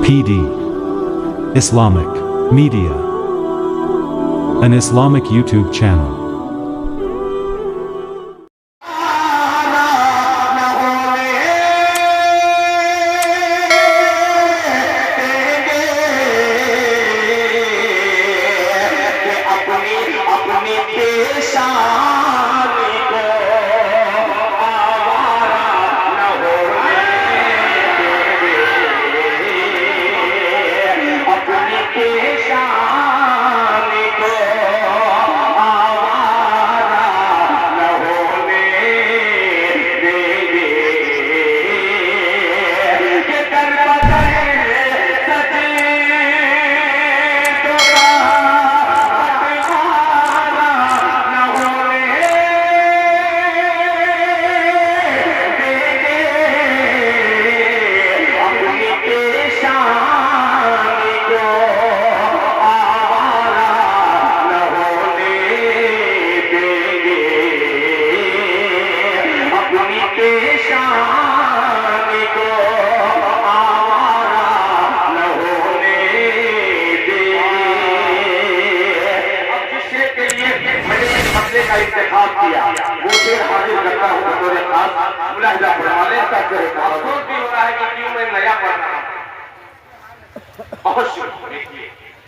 PD Islamic Media, an Islamic YouTube channel.